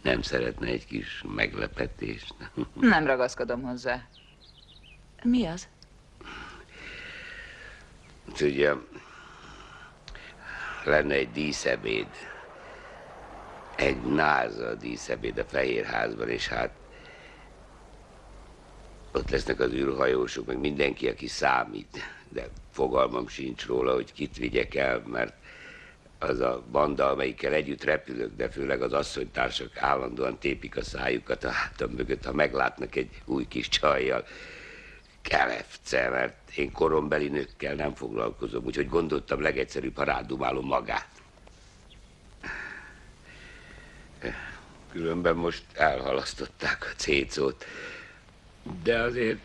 Nem szeretne egy kis meglepetést? Nem ragaszkodom hozzá. Mi az? Tudja, lenne egy díszebéd. Egy náza díszebéd a Fehérházban, és hát ott lesznek az űrhajósok, meg mindenki, aki számít. De fogalmam sincs róla, hogy kit vigyek el, mert az a banda, amelyikkel együtt repülök, de főleg az asszonytársak állandóan tépik a szájukat a hátam mögött, ha meglátnak egy új kis csajjal. Kelefce, mert én korombeli nőkkel nem foglalkozom, úgyhogy gondoltam, legegyszerűbb, ha rádumálom magát. Különben most elhalasztották a cécót, de azért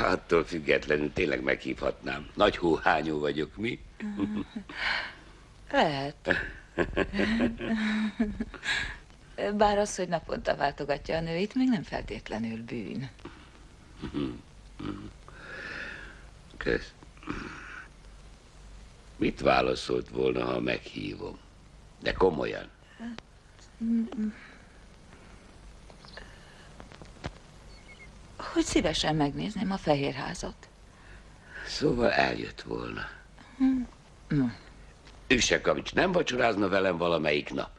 attól függetlenül tényleg meghívhatnám. Nagy hóhányó vagyok, mi? Lehet. Bár az, hogy naponta váltogatja a nőit, még nem feltétlenül bűn. Kösz. Mit válaszolt volna, ha meghívom? De komolyan. Hogy szívesen megnézném a Fehérházat. Szóval eljött volna. Üssekavics nem vacsorázna velem valamelyik nap?